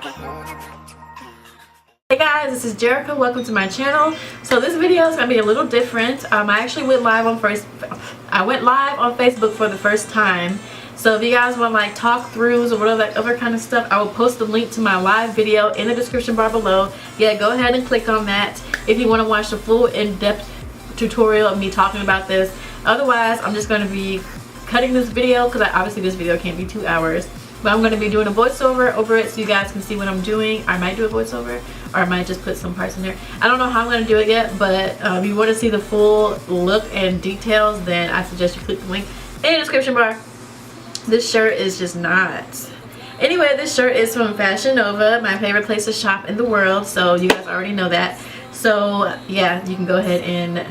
Hey guys, this is Jerika. Welcome to my channel. So this video is gonna be a little different. I actually went live on Facebook for the first time. So if you guys want like talk throughs or whatever that other kind of stuff, I will post the link to my live video in the description bar below. Yeah, go ahead and click on that if you want to watch the full in-depth tutorial of me talking about this. Otherwise, I'm just going to be cutting this video because obviously this video can't be 2 hours. But I'm going to be doing a voiceover over it so you guys can see what I'm doing. I might do a voiceover or I might just put some parts in there. I don't know how I'm going to do it yet, but if you want to see the full look and details, then I suggest you click the link in the description bar. This shirt is just not. Anyway, this shirt is from Fashion Nova, my favorite place to shop in the world. So you guys already know that. So yeah, you can go ahead and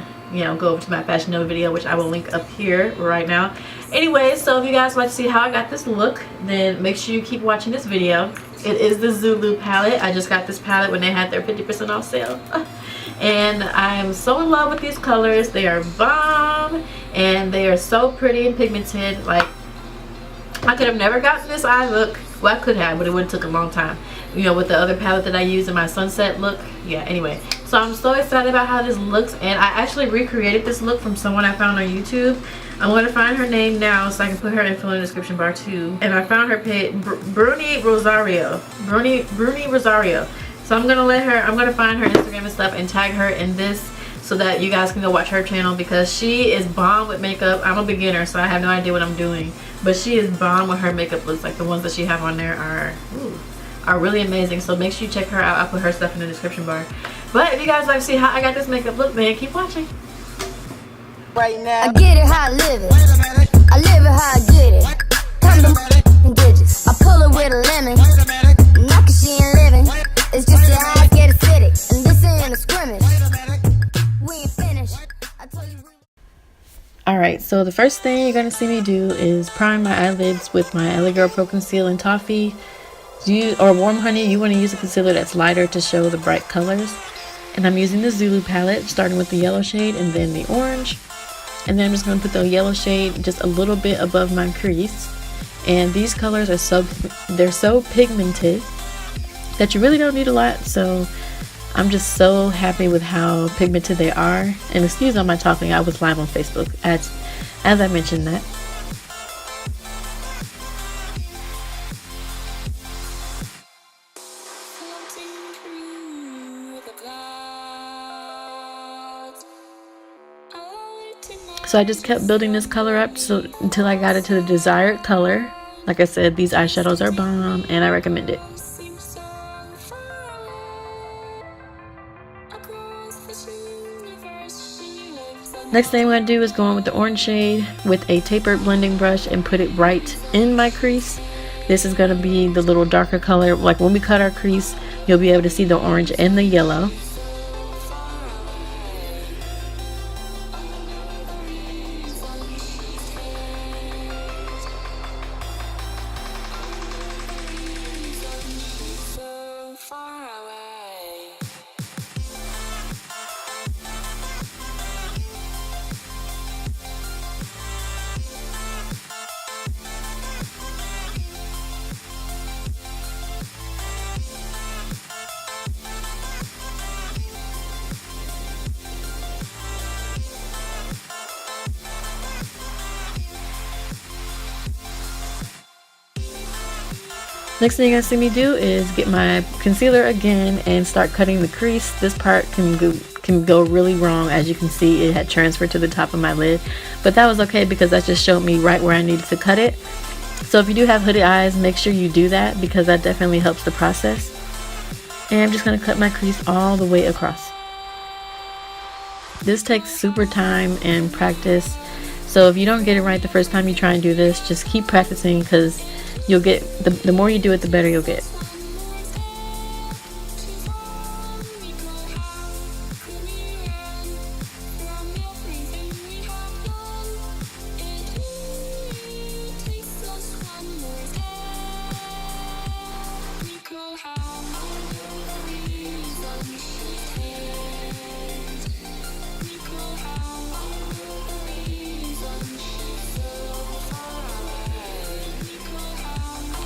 go over to my Fashion Nova video, which I will link up here right now. Anyway, so if you guys like to see how I got this look, then make sure you keep watching this video. It is the Zulu palette. I just got this palette when they had their 50% off sale. And I am so in love with these colors. They are bomb and they are so pretty and pigmented. Like, I could have never gotten this eye look. Well, I could have, but it would have took a long time. With the other palette that I use in my sunset look. Yeah, anyway. So I'm so excited about how this looks. And I actually recreated this look from someone I found on YouTube. I'm going to find her name now so I can put her info in the description bar too. And I found her page, Brunnie Rosario. Brunnie Rosario. So I'm going to find her Instagram and stuff and tag her in this so that you guys can go watch her channel because she is bomb with makeup. I'm a beginner, so I have no idea what I'm doing. But she is bomb with her makeup looks. Like the ones that she have on there are really amazing. So make sure you check her out. I'll put her stuff in the description bar. But if you guys like to see how I got this makeup look, man, keep watching. Right now, I get it how I live it. I live it how I get it. Come to digits. I pull it with a lemon. Knock it, she ain't living. It's just your eyes get acidic. And this ain't a scrimmage. We ain't finished. I told you. Alright, so the first thing you're going to see me do is prime my eyelids with my Eylure Pro Conceal in Toffee. Or Warm Honey, you want to use a concealer that's lighter to show the bright colors. And I'm using the Zulu palette, starting with the yellow shade and then the orange. And then I'm just going to put the yellow shade just a little bit above my crease. And these colors are so pigmented that you really don't need a lot. So I'm just so happy with how pigmented they are. And excuse all my talking, I was live on Facebook as I mentioned that. So I just kept building this color up until I got it to the desired color. Like I said, these eyeshadows are bomb and I recommend it. Next thing I'm going to do is go in with the orange shade with a tapered blending brush and put it right in my crease. This is going to be the little darker color. Like when we cut our crease, you'll be able to see the orange and the yellow. Next thing you're gonna see me do is get my concealer again and start cutting the crease. This part can go really wrong. As you can see, it had transferred to the top of my lid, but that was okay because that just showed me right where I needed to cut it. So if you do have hooded eyes, make sure you do that because that definitely helps the process. And I'm just gonna cut my crease all the way across. This takes super time and practice. So if you don't get it right the first time you try and do this, just keep practicing because you'll get, the more you do it, the better you'll get.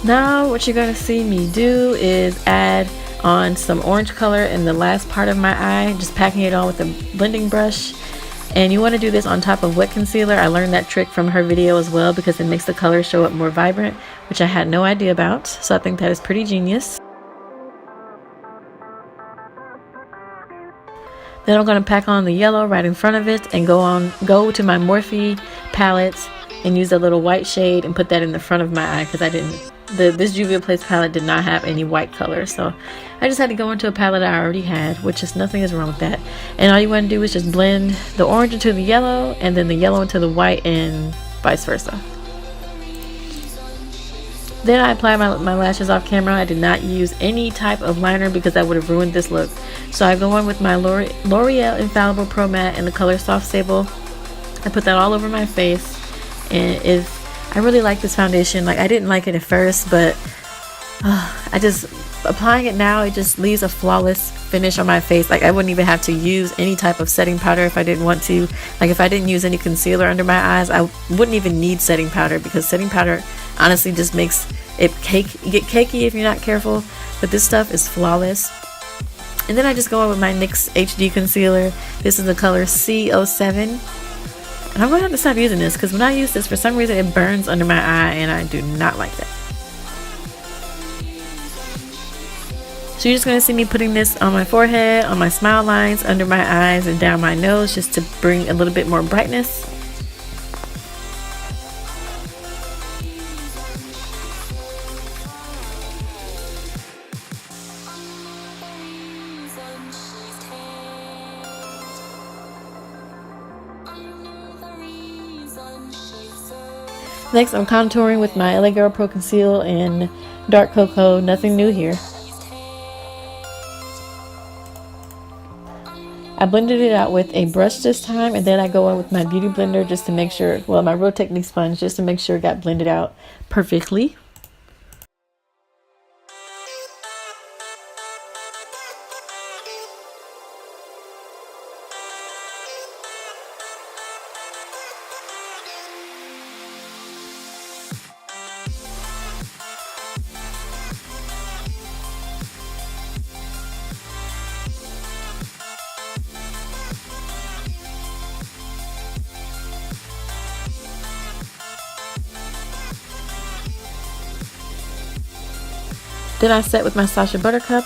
Now what you're going to see me do is add on some orange color in the last part of my eye, just packing it on with a blending brush. And you want to do this on top of wet concealer. I learned that trick from her video as well because it makes the color show up more vibrant, which I had no idea about. So I think that is pretty genius. Then I'm going to pack on the yellow right in front of it and go to my Morphe palette and use a little white shade and put that in the front of my eye because this Juvia Place palette did not have any white color, so I just had to go into a palette I already had, which is nothing is wrong with that. And all you want to do is just blend the orange into the yellow and then the yellow into the white and vice versa. Then I apply my lashes off camera. I did not use any type of liner because that would have ruined this look. So I go in with my L'Oreal Infallible Pro Matte in the color Soft Sable. I put that all over my face, and I really like this foundation. Like, I didn't like it at first, but applying it now, it just leaves a flawless finish on my face. Like, I wouldn't even have to use any type of setting powder if I didn't want to. Like, if I didn't use any concealer under my eyes, I wouldn't even need setting powder because setting powder honestly just makes it get cakey if you're not careful. But this stuff is flawless. And then I just go in with my NYX HD concealer. This is the color C07. And I'm going to have to stop using this because when I use this, for some reason it burns under my eye and I do not like that. So you're just going to see me putting this on my forehead, on my smile lines, under my eyes, and down my nose just to bring a little bit more brightness. Next, I'm contouring with my LA Girl Pro Conceal in Dark Cocoa. Nothing new here. I blended it out with a brush this time, and then I go in with my Beauty Blender just to make sure, well, my Real Technique sponge, just to make sure it got blended out perfectly. Then I set with my Sacha Buttercup.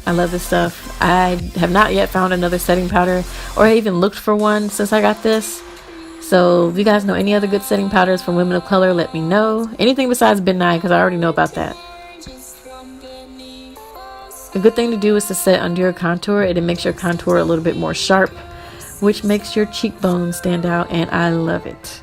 I love this stuff. I have not yet found another setting powder, or I even looked for one since I got this. So if you guys know any other good setting powders from women of color, let me know. Anything besides Ben-Nye, because I already know about that. A good thing to do is to set under your contour. It makes your contour a little bit more sharp, which makes your cheekbones stand out, and I love it.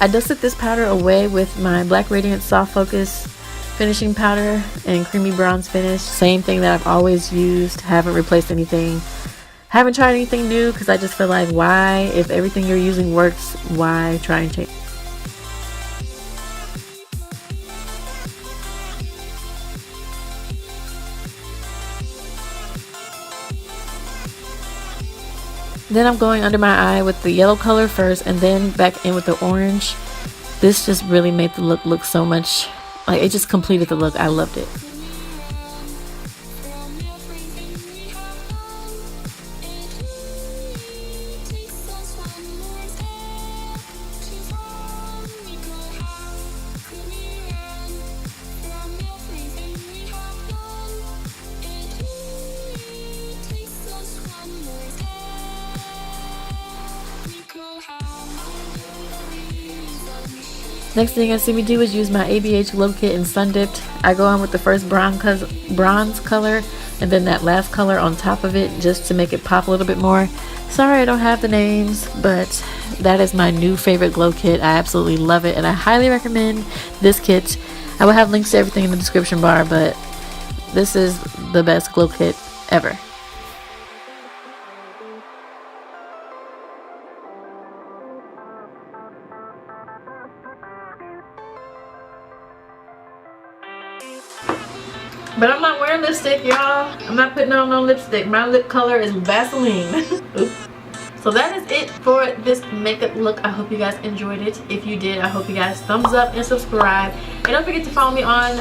I dusted this powder away with my Black Radiance Soft Focus finishing powder and creamy bronze finish. Same thing that I've always used. Haven't replaced anything. Haven't tried anything new because I just feel like, why? If everything you're using works, why try and change? Then I'm going under my eye with the yellow color first and then back in with the orange. This just really made the look so much, like, it just completed the look. I loved it. Next thing you're gonna see me do is use my ABH Glow Kit in Sundipped. I go in with the first bronze color and then that last color on top of it just to make it pop a little bit more. Sorry I don't have the names, but that is my new favorite glow kit. I absolutely love it and I highly recommend this kit. I will have links to everything in the description bar, but this is the best glow kit ever. But I'm not wearing lipstick, y'all. I'm not putting on no lipstick. My lip color is Vaseline. Oops. So that is it for this makeup look. I hope you guys enjoyed it. If you did, I hope you guys thumbs up and subscribe. And don't forget to follow me on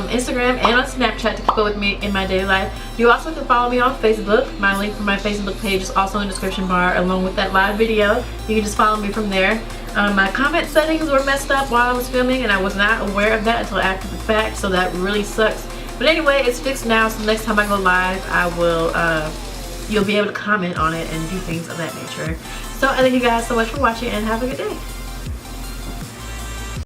Instagram and on Snapchat to keep up with me in my daily life. You also can follow me on Facebook. My link for my Facebook page is also in the description bar along with that live video. You can just follow me from there. My comment settings were messed up while I was filming and I was not aware of that until after the fact, so that really sucks. But anyway, it's fixed now, so next time I go live, I will, you'll be able to comment on it and do things of that nature. So I thank you guys so much for watching and have a good day.